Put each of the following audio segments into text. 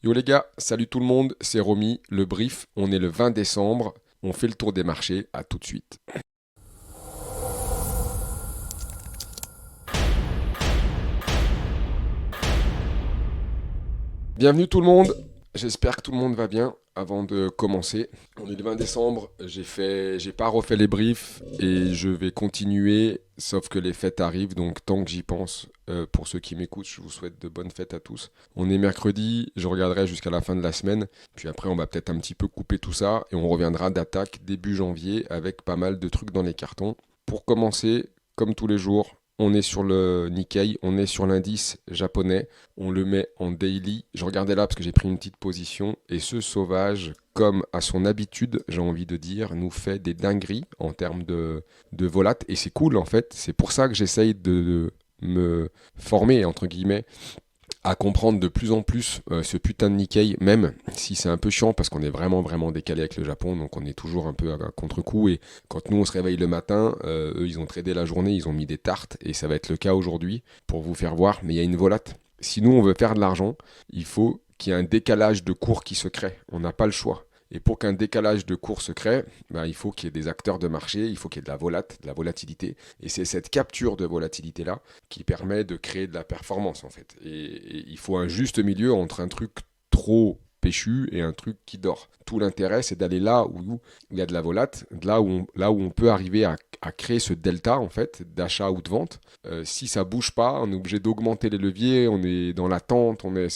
Yo les gars, salut tout le monde, c'est Romy, le brief, on est le 20 décembre, on fait le tour des marchés, à tout de suite. Bienvenue tout le monde, j'espère que tout le monde va bien. Avant de commencer, on est le 20 décembre, j'ai pas refait les briefs et je vais continuer, sauf que les fêtes arrivent, donc tant que j'y pense, pour ceux qui m'écoutent, je vous souhaite de bonnes fêtes à tous. On est mercredi, je regarderai jusqu'à la fin de la semaine, puis après on va peut-être un petit peu couper tout ça et on reviendra d'attaque début janvier avec pas mal de trucs dans les cartons. Pour commencer, comme tous les jours, on est sur le Nikkei, on est sur l'indice japonais, on le met en daily. Je regardais là parce que j'ai pris une petite position et ce sauvage, comme à son habitude, j'ai envie de dire, nous fait des dingueries en termes de volat et c'est cool en fait. C'est pour ça que j'essaye de me former entre guillemets à comprendre de plus en plus ce putain de Nikkei, même si c'est un peu chiant parce qu'on est vraiment décalé avec le Japon, donc on est toujours un peu à contre-coup. Et quand nous on se réveille le matin, eux ils ont tradé la journée, ils ont mis des tartes, et ça va être le cas aujourd'hui pour vous faire voir. Mais il y a une volate. Si nous on veut faire de l'argent, il faut qu'il y ait un décalage de cours qui se crée. On n'a pas le choix. Et pour qu'un décalage de cours se crée, il faut qu'il y ait des acteurs de marché, il faut qu'il y ait de la volatilité. Et c'est cette capture de volatilité-là qui permet de créer de la performance, en fait. Et il faut un juste milieu entre un truc trop péchu et un truc qui dort. Tout l'intérêt, c'est d'aller là où il y a de la volate, là où on peut arriver à créer ce delta, en fait, d'achat ou de vente. Si ça bouge pas, on est obligé d'augmenter les leviers, on est dans l'attente, et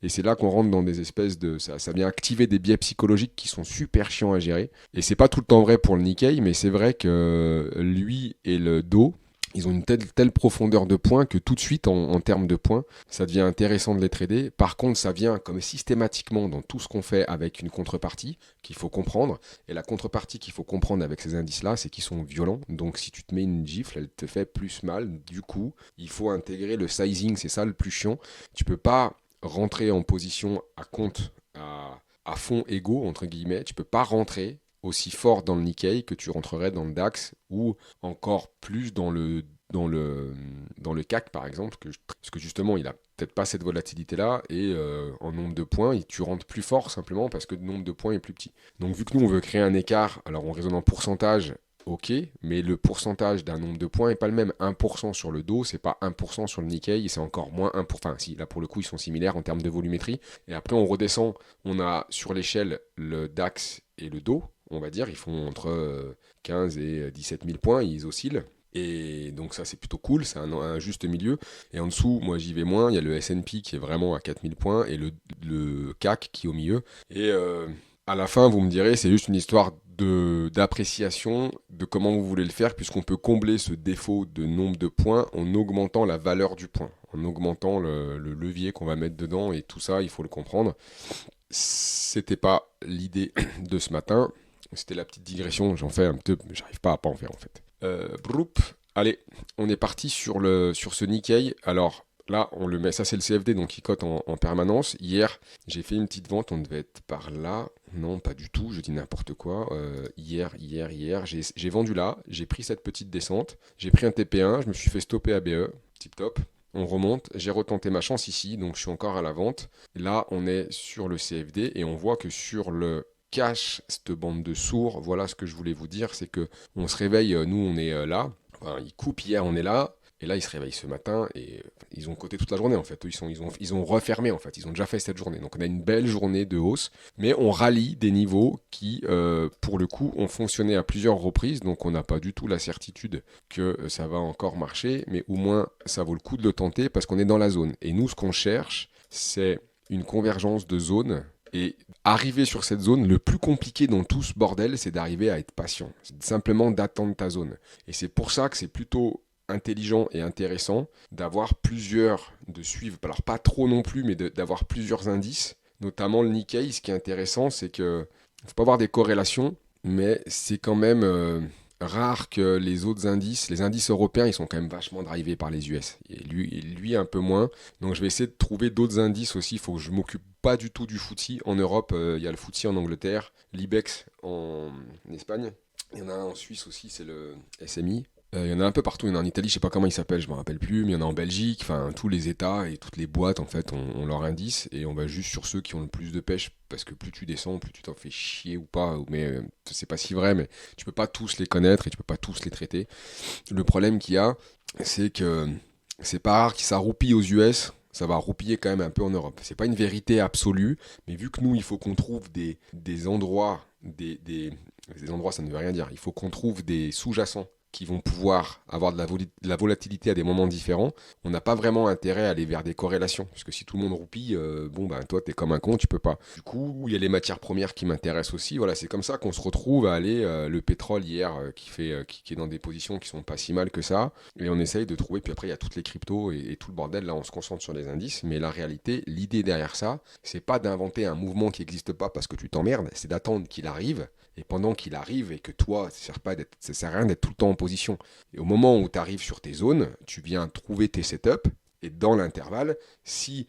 c'est là qu'on rentre dans des espèces de... Ça vient activer des biais psychologiques qui sont super chiants à gérer. Et c'est pas tout le temps vrai pour le Nikkei, mais c'est vrai que lui et le Do, ils ont une telle profondeur de points que tout de suite, en termes de points, ça devient intéressant de les trader. Par contre, ça vient comme systématiquement dans tout ce qu'on fait avec une contrepartie qu'il faut comprendre. Et la contrepartie qu'il faut comprendre avec ces indices-là, c'est qu'ils sont violents. Donc si tu te mets une gifle, elle te fait plus mal. Du coup, il faut intégrer le sizing, c'est ça le plus chiant. Tu peux pas rentrer en position à compte à fond égaux, entre guillemets. Tu peux pas rentrer aussi fort dans le Nikkei que tu rentrerais dans le DAX ou encore plus dans le CAC par exemple, parce que justement il a peut-être pas cette volatilité là et en nombre de points tu rentres plus fort simplement parce que le nombre de points est plus petit. Donc vu que nous on veut créer un écart, alors on raisonne en pourcentage. Ok, mais le pourcentage d'un nombre de points n'est pas le même. 1% sur le dos, c'est pas 1% sur le Nikkei, c'est encore moins 1%. Enfin, si, là pour le coup, ils sont similaires en termes de volumétrie. Et après, on redescend, on a sur l'échelle le DAX et le Do, on va dire, ils font entre 15 et 17 000 points, ils oscillent. Et donc ça c'est plutôt cool, c'est un juste milieu. Et en dessous, moi j'y vais moins, il y a le S&P qui est vraiment à 4000 points et le CAC qui est au milieu. Et à la fin, vous me direz, c'est juste une histoire d'appréciation de comment vous voulez le faire, puisqu'on peut combler ce défaut de nombre de points en augmentant la valeur du point, en augmentant le levier qu'on va mettre dedans, et tout ça, il faut le comprendre. C'était pas l'idée de ce matin, c'était la petite digression, j'en fais un peu, mais j'arrive pas à pas en faire en fait. Broup, allez, on est parti sur ce Nikkei. Alors là, on le met, ça c'est le CFD, donc il cote en permanence. Hier, j'ai fait une petite vente, on devait être par là. Non, pas du tout, je dis n'importe quoi. Hier, j'ai vendu là, j'ai pris cette petite descente, j'ai pris un TP1, je me suis fait stopper ABE, tip top. On remonte, j'ai retenté ma chance ici, donc je suis encore à la vente. Là, on est sur le CFD et on voit que sur le cash, cette bande de sourds, voilà ce que je voulais vous dire, c'est que on se réveille, nous on est là, enfin, ils coupent hier, on est là, et là ils se réveillent ce matin et ils ont coté toute la journée en fait. Eux, ils ont refermé en fait, ils ont déjà fait cette journée. Donc on a une belle journée de hausse, mais on rallie des niveaux qui, pour le coup, ont fonctionné à plusieurs reprises. Donc on n'a pas du tout la certitude que ça va encore marcher, mais au moins ça vaut le coup de le tenter parce qu'on est dans la zone. Et nous, ce qu'on cherche, c'est une convergence de zones. Et arriver sur cette zone, le plus compliqué dans tout ce bordel, c'est d'arriver à être patient. C'est simplement d'attendre ta zone. Et c'est pour ça que c'est plutôt intelligent et intéressant d'avoir plusieurs, de suivre, alors pas trop non plus, mais d'avoir plusieurs indices, notamment le Nikkei. Ce qui est intéressant, c'est que il ne faut pas avoir des corrélations, mais c'est quand même rare que les indices européens, ils sont quand même vachement drivés par les US. Et lui un peu moins. Donc je vais essayer de trouver d'autres indices aussi. Il faut que je m'occupe pas du tout du FTSE. En Europe, il y a le FTSE en Angleterre, l'IBEX en Espagne. Il y en a un en Suisse aussi, c'est le SMI. Il y en a un peu partout, il y en a en Italie, je sais pas comment il s'appelle, je me rappelle plus, mais il y en a en Belgique, enfin tous les États et toutes les boîtes en fait ont leur indice et on va juste sur ceux qui ont le plus de pêche parce que plus tu descends, plus tu t'en fais chier ou pas, mais c'est pas si vrai, mais tu peux pas tous les connaître et tu peux pas tous les traiter. Le problème qu'il y a, c'est que c'est pas rare qu'ils s'arroupillent aux US, ça va roupiller quand même un peu en Europe. C'est pas une vérité absolue, mais vu que nous, il faut qu'on trouve des endroits, des endroits, ça ne veut rien dire. Il faut qu'on trouve des sous-jacents qui vont pouvoir avoir de la volatilité à des moments différents. On n'a pas vraiment intérêt à aller vers des corrélations, parce que si tout le monde roupille, bon ben toi t'es comme un con, tu peux pas. Du coup, il y a les matières premières qui m'intéressent aussi. Voilà, c'est comme ça qu'on se retrouve à aller le pétrole hier qui est dans des positions qui sont pas si mal que ça, et on essaye de trouver. Puis après il y a toutes les cryptos et tout le bordel. Là, on se concentre sur les indices, mais la réalité, l'idée derrière ça, c'est pas d'inventer un mouvement qui n'existe pas parce que tu t'emmerdes, c'est d'attendre qu'il arrive. Et pendant qu'il arrive et que toi, ça sert à rien d'être tout le temps en position. Et au moment où tu arrives sur tes zones, tu viens trouver tes setups. Et dans l'intervalle, si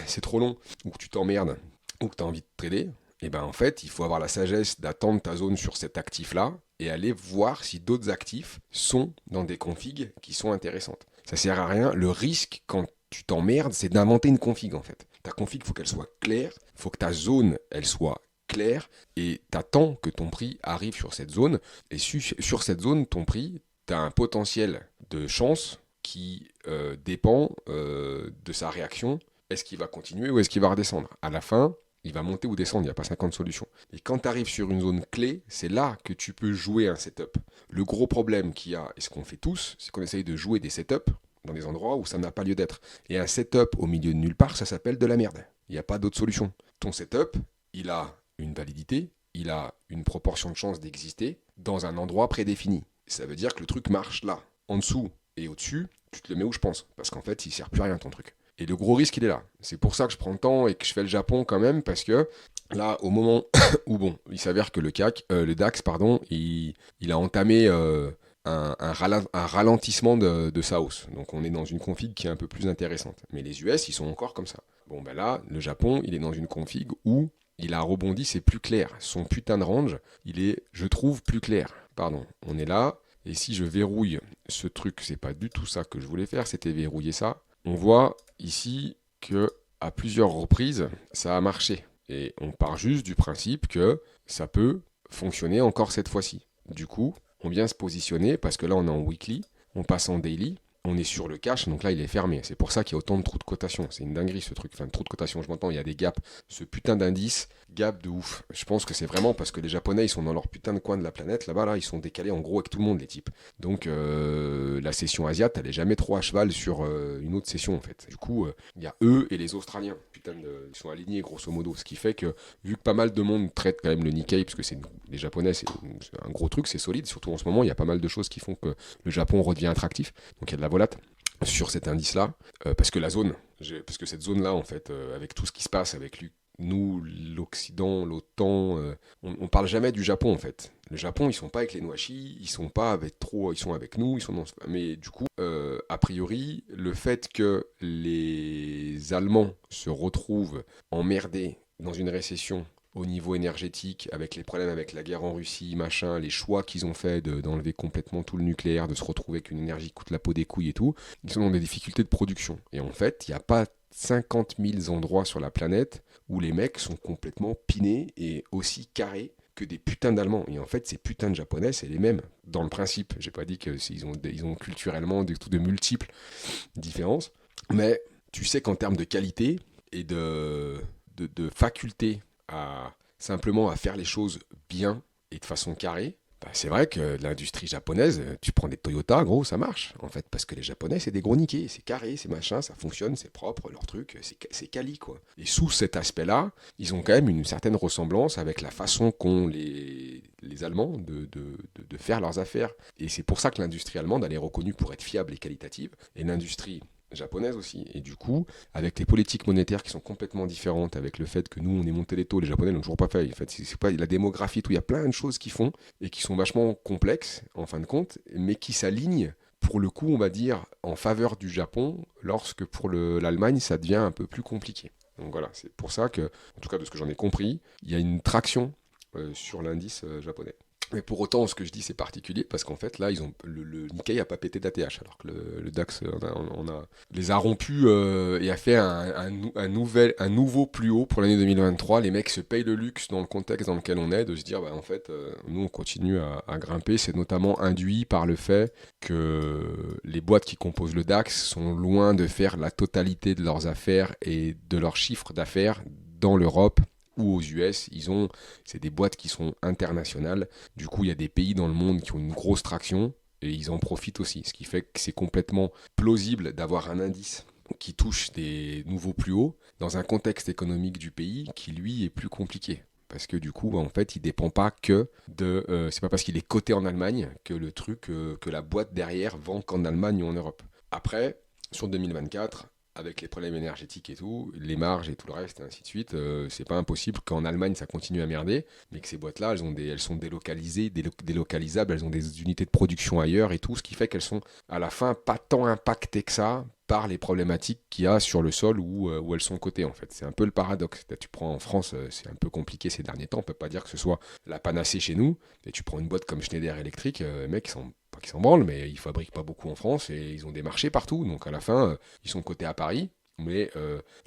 c'est trop long ou que tu t'emmerdes ou que tu as envie de trader, et ben en fait, il faut avoir la sagesse d'attendre ta zone sur cet actif-là et aller voir si d'autres actifs sont dans des configs qui sont intéressantes. Ça sert à rien. Le risque quand tu t'emmerdes, c'est d'inventer une config en fait. Ta config, il faut qu'elle soit claire, il faut que ta zone, elle soit clair et t'attends que ton prix arrive sur cette zone. Et sur cette zone, ton prix, tu as un potentiel de chance qui dépend de sa réaction. Est-ce qu'il va continuer ou est-ce qu'il va redescendre? À la fin, il va monter ou descendre, il n'y a pas 50 solutions. Et quand tu arrives sur une zone clé, c'est là que tu peux jouer un setup. Le gros problème qu'il y a, et ce qu'on fait tous, c'est qu'on essaye de jouer des setups dans des endroits où ça n'a pas lieu d'être. Et un setup au milieu de nulle part, ça s'appelle de la merde. Il n'y a pas d'autre solution. Ton setup, il a une validité, il a une proportion de chance d'exister dans un endroit prédéfini. Ça veut dire que le truc marche là. En dessous et au-dessus, tu te le mets où je pense. Parce qu'en fait, il sert plus à rien ton truc. Et le gros risque, il est là. C'est pour ça que je prends le temps et que je fais le Japon quand même, parce que là, au moment où, bon, il s'avère que le DAX, pardon, il a entamé un ralentissement de sa hausse. Donc on est dans une config qui est un peu plus intéressante. Mais les US, ils sont encore comme ça. Bon, ben là, le Japon, il est dans une config où il a rebondi, c'est plus clair. Son putain de range, il est, je trouve, plus clair. Pardon, on est là. Et si je verrouille ce truc, c'est pas du tout ça que je voulais faire, c'était verrouiller ça. On voit ici que à plusieurs reprises, ça a marché. Et on part juste du principe que ça peut fonctionner encore cette fois-ci. Du coup, on vient se positionner parce que là, on est en weekly, on passe en daily. On est sur le cash, donc là il est fermé. C'est pour ça qu'il y a autant de trous de cotation. C'est une dinguerie ce truc. Enfin, de trous de cotation, je m'entends, il y a des gaps. Ce putain d'indice, gap de ouf. Je pense que c'est vraiment parce que les Japonais, ils sont dans leur putain de coin de la planète. Là-bas, là, ils sont décalés en gros avec tout le monde, les types. Donc la session asiate, elle est jamais trop à cheval sur une autre session en fait. Du coup, il y a eux et les Australiens. Putain ils sont alignés grosso modo. Ce qui fait que, vu que pas mal de monde traite quand même le Nikkei, parce que les Japonais, c'est un gros truc, c'est solide. Surtout en ce moment, il y a pas mal de choses qui font que le Japon redevient attractif. Donc il y a de la volate sur cet indice-là, parce que parce que cette zone-là, en fait, avec tout ce qui se passe avec nous, l'Occident, l'OTAN, on parle jamais du Japon, en fait. Le Japon, ils sont pas avec les Noachi, ils sont pas avec trop, ils sont avec nous, mais du coup, a priori, le fait que les Allemands se retrouvent emmerdés dans une récession au niveau énergétique, avec les problèmes avec la guerre en Russie, machin, les choix qu'ils ont fait d'enlever complètement tout le nucléaire, de se retrouver avec une énergie qui coûte la peau des couilles et tout, ils sont dans des difficultés de production. Et en fait, il n'y a pas 50 000 endroits sur la planète où les mecs sont complètement pinés et aussi carrés que des putains d'Allemands. Et en fait, ces putains de Japonais, c'est les mêmes, dans le principe. J'ai pas dit qu'ils ont culturellement de multiples différences, mais tu sais qu'en termes de qualité et de faculté simplement à faire les choses bien et de façon carrée, bah c'est vrai que l'industrie japonaise, tu prends des Toyota, gros, ça marche, en fait, parce que les Japonais, c'est des gros niqués, c'est carré, c'est machin, ça fonctionne, c'est propre, leur truc, c'est quali, quoi. Et sous cet aspect-là, ils ont quand même une certaine ressemblance avec la façon qu'ont les Allemands de faire leurs affaires. Et c'est pour ça que l'industrie allemande, elle est reconnue pour être fiable et qualitative, et l'industrie japonaise aussi. Et du coup, avec les politiques monétaires qui sont complètement différentes, avec le fait que nous, on ait monté les taux, les Japonais l'ont toujours pas fait. En fait, c'est pas la démographie, tout. Il y a plein de choses qui font et qui sont vachement complexes, en fin de compte, mais qui s'alignent, pour le coup, on va dire, en faveur du Japon, lorsque pour l'Allemagne, ça devient un peu plus compliqué. Donc voilà, c'est pour ça que, en tout cas de ce que j'en ai compris, il y a une traction sur l'indice japonais. Mais pour autant, ce que je dis, c'est particulier parce qu'en fait, là, le Nikkei a pas pété d'ATH, alors que le DAX les a rompus et a fait un nouveau plus haut pour l'année 2023. Les mecs se payent le luxe dans le contexte dans lequel on est de se dire, bah, en fait, nous, on continue à grimper. C'est notamment induit par le fait que les boîtes qui composent le DAX sont loin de faire la totalité de leurs affaires et de leurs chiffres d'affaires dans l'Europe ou aux US. C'est des boîtes qui sont internationales. Du coup, il y a des pays dans le monde qui ont une grosse traction et ils en profitent aussi. Ce qui fait que c'est complètement plausible d'avoir un indice qui touche des nouveaux plus hauts dans un contexte économique du pays qui, lui, est plus compliqué. Parce que du coup, en fait, il dépend pas que de. C'est pas parce qu'il est coté en Allemagne que le truc, que la boîte derrière vend qu'en Allemagne ou en Europe. Après, sur 2024, avec les problèmes énergétiques et tout, les marges et tout le reste, et ainsi de suite, c'est pas impossible qu'en Allemagne ça continue à merder, mais que ces boîtes-là, elles sont délocalisées, délocalisables, elles ont des unités de production ailleurs et tout, ce qui fait qu'elles sont à la fin pas tant impactées que ça par les problématiques qu'il y a sur le sol où elles sont cotées en fait. C'est un peu le paradoxe. Là, tu prends en France, c'est un peu compliqué ces derniers temps, on peut pas dire que ce soit la panacée chez nous, et tu prends une boîte comme Schneider Electric, les mecs, pas qu'ils s'en branlent, mais ils fabriquent pas beaucoup en France et ils ont des marchés partout. Donc à la fin, ils sont cotés à Paris, mais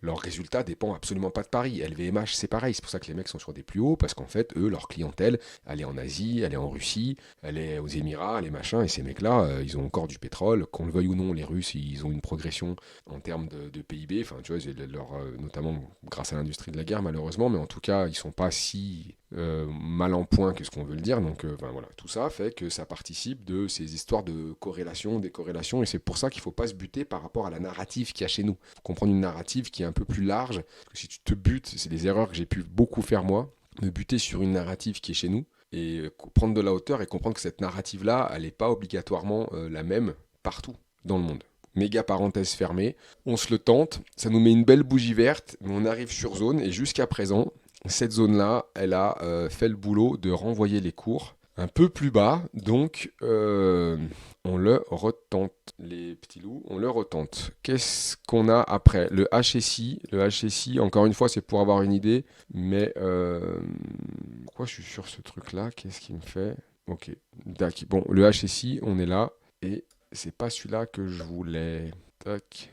leur résultat dépend absolument pas de Paris. LVMH, c'est pareil. C'est pour ça que les mecs sont sur des plus hauts, parce qu'en fait, eux, leur clientèle, elle est en Asie, elle est en Russie, elle est aux Émirats, les machins. Et ces mecs-là, ils ont encore du pétrole. Qu'on le veuille ou non, les Russes, ils ont une progression en termes de PIB. Enfin, tu vois, notamment grâce à l'industrie de la guerre, malheureusement. Mais en tout cas, ils sont pas si mal en point que ce qu'on veut le dire. Donc voilà, tout ça fait que ça participe de ces histoires de corrélation, décorrélation, et c'est pour ça qu'il ne faut pas se buter par rapport à la narrative qu'il y a chez nous. Il faut comprendre une narrative qui est un peu plus large, parce que si tu te butes, c'est des erreurs que j'ai pu beaucoup faire moi, me buter sur une narrative qui est chez nous, et prendre de la hauteur et comprendre que cette narrative-là, elle n'est pas obligatoirement la même partout dans le monde. Méga parenthèse fermée, on se le tente, ça nous met une belle bougie verte, mais on arrive sur zone, et jusqu'à présent, cette zone-là, elle a fait le boulot de renvoyer les cours un peu plus bas, donc on le retente, les petits loups, on le retente. Qu'est-ce qu'on a après ? Le HSI, encore une fois, c'est pour avoir une idée, mais pourquoi je suis sur ce truc-là ? Qu'est-ce qu'il me fait ? Ok, tac. Bon, le HSI, on est là, et c'est pas celui-là que je voulais. Tac.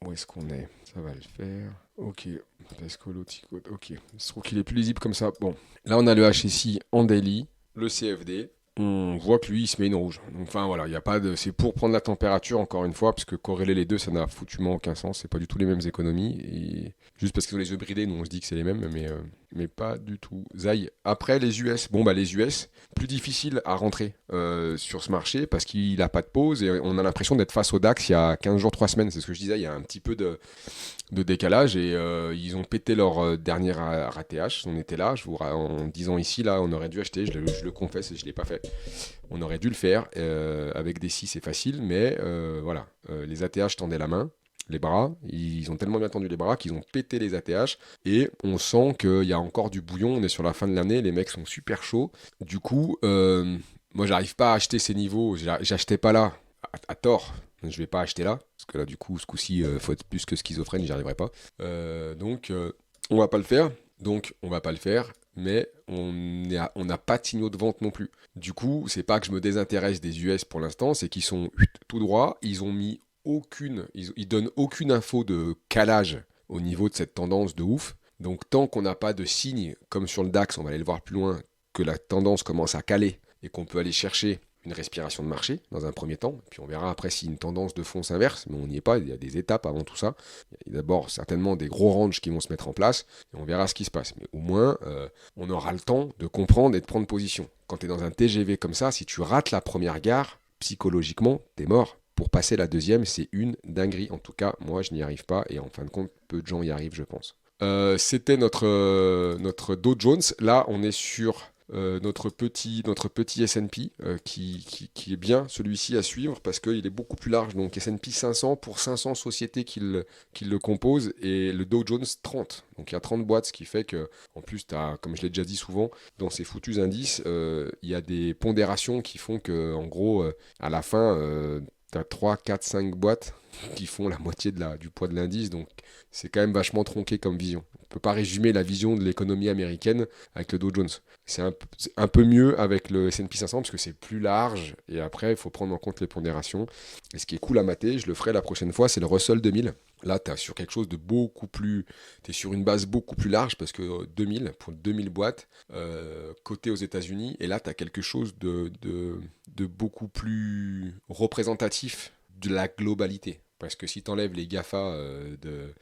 Où est-ce qu'on est ? Ça va le faire. Ok, ok. Je trouve qu'il est plus lisible comme ça. Bon, là on a le HSI en daily, le CFD. On voit que lui il se met une rouge. Donc, enfin voilà, il y a pas de. C'est pour prendre la température encore une fois, parce que corréler les deux ça n'a foutument aucun sens. C'est pas du tout les mêmes économies. Et juste parce qu'ils ont les yeux bridés, nous on se dit que c'est les mêmes, mais pas du tout. Zai. Après les US, bon bah les US, plus difficile à rentrer sur ce marché parce qu'il n'a pas de pause et on a l'impression d'être face au DAX il y a 15 jours, 3 semaines. C'est ce que je disais, il y a un petit peu de décalage et ils ont pété leur dernier ATH. On était là, en disant ici, là, on aurait dû acheter, je le confesse et je ne l'ai pas fait. On aurait dû le faire. Avec des 6, c'est facile, mais voilà, les ATH tendaient la main. Les bras, ils ont tellement bien tendu les bras qu'ils ont pété les ATH et on sent qu'il y a encore du bouillon, on est sur la fin de l'année, les mecs sont super chauds. Du coup, moi j'arrive pas à acheter ces niveaux, j'achetais pas là, à tort, je vais pas acheter là, parce que là du coup ce coup-ci, faut être plus que schizophrène, j'y arriverai pas. Donc on va pas le faire, mais on n'a pas de signaux de vente non plus. Du coup, c'est pas que je me désintéresse des US pour l'instant, c'est qu'ils sont tout droit, ils donnent aucune info de calage au niveau de cette tendance de ouf. Donc tant qu'on n'a pas de signe, comme sur le DAX, on va aller le voir plus loin, que la tendance commence à caler et qu'on peut aller chercher une respiration de marché dans un premier temps, puis on verra après si une tendance de fond s'inverse, mais on n'y est pas, il y a des étapes avant tout ça. Il y a d'abord certainement des gros ranges qui vont se mettre en place, et on verra ce qui se passe. Mais au moins, on aura le temps de comprendre et de prendre position. Quand tu es dans un TGV comme ça, si tu rates la première gare, psychologiquement, t'es mort. Pour passer la deuxième, c'est une dinguerie. En tout cas, moi, je n'y arrive pas, et en fin de compte, peu de gens y arrivent, je pense. C'était notre Dow Jones. Là, on est sur notre petit S&P qui est bien celui-ci à suivre parce qu'il est beaucoup plus large. Donc S&P 500 pour 500 sociétés qui le composent et le Dow Jones 30. Donc il y a 30 boîtes, ce qui fait que, en plus, comme je l'ai déjà dit souvent, dans ces foutus indices, il y a des pondérations qui font que, en gros, à la fin, tu as 3, 4, 5 boîtes qui font la moitié du poids de l'indice. Donc c'est quand même vachement tronqué comme vision. On peut pas résumer la vision de l'économie américaine avec le Dow Jones. C'est un peu mieux avec le S&P 500 parce que c'est plus large et après il faut prendre en compte les pondérations. Et ce qui est cool à mater, je le ferai la prochaine fois, c'est le Russell 2000. Là, tu es sur quelque chose de beaucoup plus... Tu es sur une base beaucoup plus large parce que 2000, pour 2000 boîtes, cotées aux États-Unis, et là, tu as quelque chose de beaucoup plus représentatif de la globalité. Parce que si tu enlèves les GAFA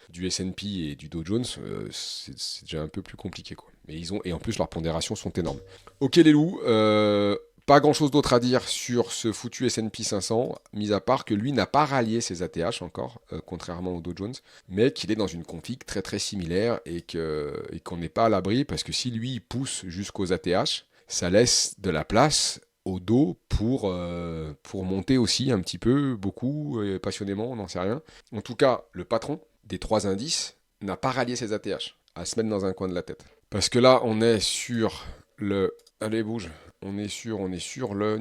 du S&P et du Dow Jones, c'est déjà un peu plus compliqué, quoi. Mais et en plus, leurs pondérations sont énormes. Ok les loups, pas grand chose d'autre à dire sur ce foutu S&P 500, mis à part que lui n'a pas rallié ses ATH encore, contrairement au Dow Jones, mais qu'il est dans une config très très similaire et qu'on n'est pas à l'abri, parce que si lui il pousse jusqu'aux ATH, ça laisse de la place au dos pour monter aussi un petit peu, beaucoup, passionnément, on n'en sait rien. En tout cas, le patron des 3 indices n'a pas rallié ses ATH, à se mettre dans un coin de la tête. Parce que là, on est sur le... Allez, bouge. On est sur le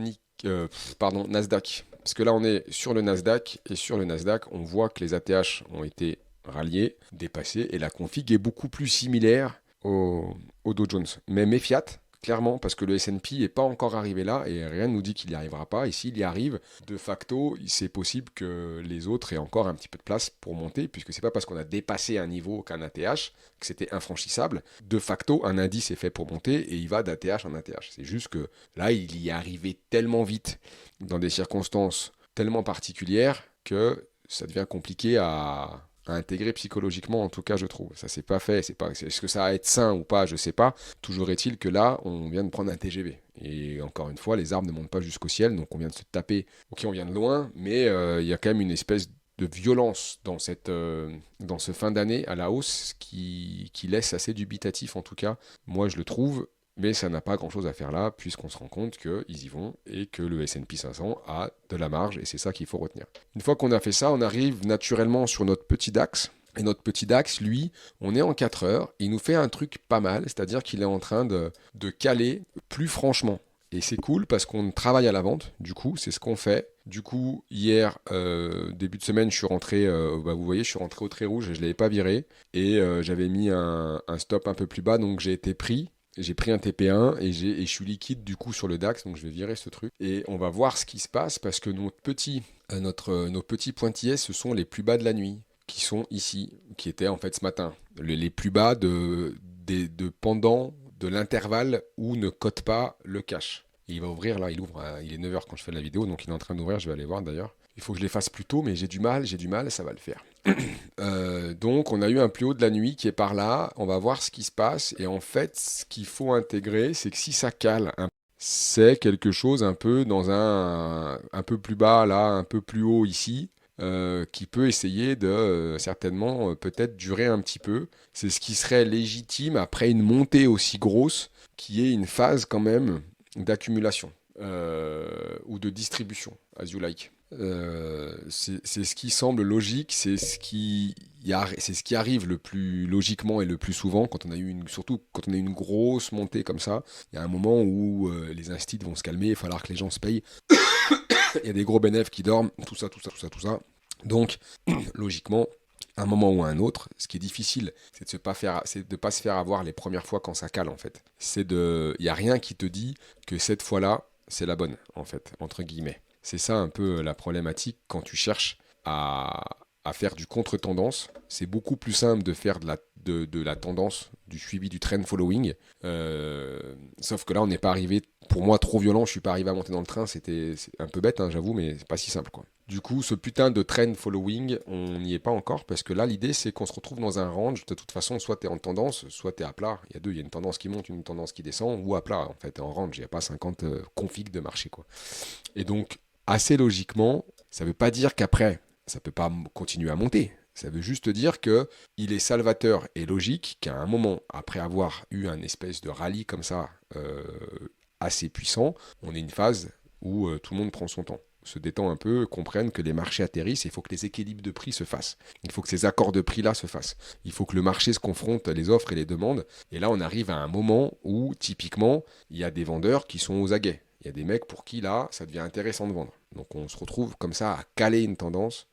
Nasdaq. Parce que là, on est sur le Nasdaq, et sur le Nasdaq, on voit que les ATH ont été ralliés, dépassés, et la config est beaucoup plus similaire au Dow Jones. Mais méfiat, clairement, parce que le S&P n'est pas encore arrivé là, et rien ne nous dit qu'il n'y arrivera pas, et s'il y arrive, de facto, c'est possible que les autres aient encore un petit peu de place pour monter, puisque c'est pas parce qu'on a dépassé un niveau qu'un ATH, que c'était infranchissable. De facto, un indice est fait pour monter, et il va d'ATH en ATH. C'est juste que là, il y est arrivé tellement vite, dans des circonstances tellement particulières, que ça devient compliqué à intégrer psychologiquement, en tout cas je trouve. Ça c'est pas fait, est-ce que ça va être sain ou pas, je sais pas. Toujours est-il que là, on vient de prendre un TGV. Et encore une fois, les arbres ne montent pas jusqu'au ciel, donc on vient de se taper. Ok, on vient de loin, mais il y a quand même une espèce de violence dans ce fin d'année à la hausse qui laisse assez dubitatif, en tout cas. Moi je le trouve. Mais ça n'a pas grand-chose à faire là, puisqu'on se rend compte qu'ils y vont et que le S&P 500 a de la marge, et c'est ça qu'il faut retenir. Une fois qu'on a fait ça, on arrive naturellement sur notre petit DAX. Et notre petit DAX, lui, on est en 4 heures, il nous fait un truc pas mal, c'est-à-dire qu'il est en train de caler plus franchement. Et c'est cool parce qu'on travaille à la vente, du coup, c'est ce qu'on fait. Du coup, hier, début de semaine, je suis rentré, vous voyez, je suis rentré au trait rouge, je ne l'avais pas viré, et j'avais mis un stop un peu plus bas, donc j'ai été pris. J'ai pris un TP1 et je suis liquide du coup sur le DAX, donc je vais virer ce truc. Et on va voir ce qui se passe parce que nos petits pointillés, ce sont les plus bas de la nuit, qui sont ici, qui étaient en fait ce matin. Les plus bas pendant de l'intervalle où ne cote pas le cash. Et il va ouvrir là, il est 9 heures quand je fais la vidéo, donc il est en train d'ouvrir, je vais aller voir d'ailleurs. Il faut que je les fasse plus tôt, mais j'ai du mal, ça va le faire. Donc on a eu un plus haut de la nuit qui est par là, on va voir ce qui se passe, et en fait ce qu'il faut intégrer, c'est que si ça cale, c'est quelque chose un peu dans un peu plus bas là, un peu plus haut ici, qui peut essayer de certainement peut-être durer un petit peu. C'est ce qui serait légitime après une montée aussi grosse, qui est une phase quand même d'accumulation ou de distribution, as you like. C'est ce qui semble logique, c'est ce qui arrive le plus logiquement et le plus souvent surtout quand on a une grosse montée comme ça. Il y a un moment où les instituts vont se calmer, il va falloir que les gens se payent. Il y a des gros bénéfices qui dorment, tout ça. Donc, logiquement, à un moment ou à un autre, ce qui est difficile, c'est de pas se faire avoir les premières fois quand ça cale, en fait. Il y a rien qui te dit que cette fois-là, c'est la bonne, en fait, entre guillemets. C'est ça un peu la problématique quand tu cherches à faire du contre-tendance. C'est beaucoup plus simple de faire de la tendance, du suivi du trend following. Sauf que là, on n'est pas arrivé, pour moi, trop violent. Je ne suis pas arrivé à monter dans le train. C'est un peu bête, hein, j'avoue, mais c'est pas si simple, quoi. Du coup, ce putain de trend following, on n'y est pas encore, parce que là, l'idée, c'est qu'on se retrouve dans un range. De toute façon, soit tu es en tendance, soit tu es à plat. Il y a une tendance qui monte, une tendance qui descend, ou à plat, en fait, en range. Il n'y a pas 50 configs de marché, quoi. Et donc, assez logiquement, ça ne veut pas dire qu'après, ça ne peut pas continuer à monter. Ça veut juste dire qu'il est salvateur et logique qu'à un moment, après avoir eu un espèce de rallye comme ça, assez puissant, on ait une phase où tout le monde prend son temps, se détend un peu, comprenne que les marchés atterrissent, il faut que les équilibres de prix se fassent. Il faut que ces accords de prix-là se fassent. Il faut que le marché se confronte les offres et les demandes. Et là, on arrive à un moment où, typiquement, il y a des vendeurs qui sont aux aguets. Il y a des mecs pour qui, là, ça devient intéressant de vendre. Donc on se retrouve comme ça à caler une tendance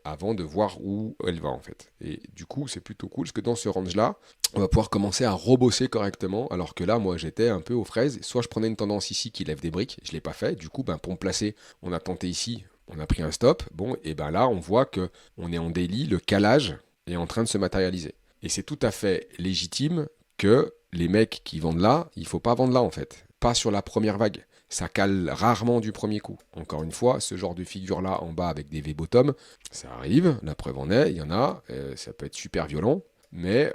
avant de voir où elle va en fait. Et du coup, c'est plutôt cool parce que dans ce range-là, on va pouvoir commencer à rebosser correctement. Alors que là, moi, j'étais un peu aux fraises. Soit je prenais une tendance ici qui lève des briques, je ne l'ai pas fait. Du coup, pour me placer, on a tenté ici, on a pris un stop. Bon, et ben là, on voit que on est en daily, le calage est en train de se matérialiser. Et c'est tout à fait légitime que les mecs qui vendent là, il faut pas vendre là en fait. Pas sur la première vague. Ça cale rarement du premier coup. Encore une fois, ce genre de figure-là en bas avec des V-bottom, ça arrive, la preuve en est, il y en a, ça peut être super violent, mais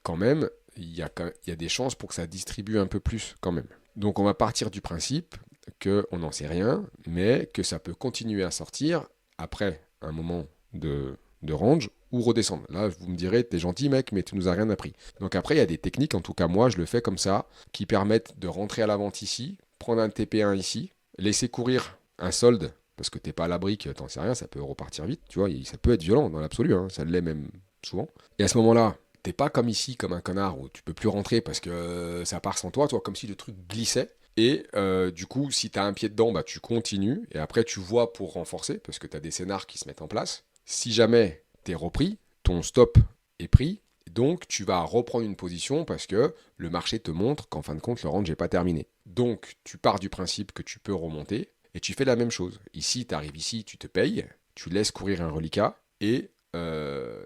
quand même, il y a des chances pour que ça distribue un peu plus quand même. Donc on va partir du principe qu'on n'en sait rien, mais que ça peut continuer à sortir après un moment de range ou redescendre. Là, vous me direz, t'es gentil mec, mais tu nous as rien appris. Donc après, il y a des techniques, en tout cas moi, je le fais comme ça, qui permettent de rentrer à la vente ici, prendre un TP1 ici, laisser courir un solde, parce que t'es pas à la brique, t'en sais rien, ça peut repartir vite, tu vois, ça peut être violent dans l'absolu, hein, ça l'est même souvent. Et à ce moment-là, t'es pas comme ici, comme un connard, où tu peux plus rentrer parce que ça part sans toi, comme si le truc glissait. Et du coup, si tu as un pied dedans, tu continues. Et après, tu vois pour renforcer, parce que tu as des scénars qui se mettent en place. Si jamais tu es repris, ton stop est pris. Donc, tu vas reprendre une position parce que le marché te montre qu'en fin de compte, le range n'est pas terminé. Donc, tu pars du principe que tu peux remonter et tu fais la même chose. Ici, tu arrives ici, tu te payes, tu laisses courir un reliquat et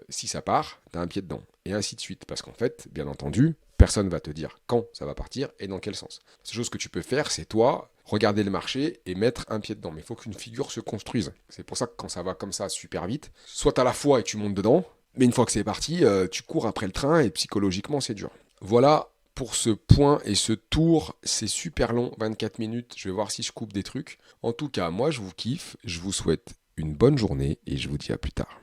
si ça part, tu as un pied dedans. Et ainsi de suite. Parce qu'en fait, bien entendu, personne ne va te dire quand ça va partir et dans quel sens. La seule chose que tu peux faire, c'est toi, regarder le marché et mettre un pied dedans. Mais il faut qu'une figure se construise. C'est pour ça que quand ça va comme ça super vite, soit t'as la foi et tu montes dedans, mais une fois que c'est parti, tu cours après le train et psychologiquement, c'est dur. Voilà pour ce point et ce tour. C'est super long, 24 minutes. Je vais voir si je coupe des trucs. En tout cas, moi, je vous kiffe. Je vous souhaite une bonne journée et je vous dis à plus tard.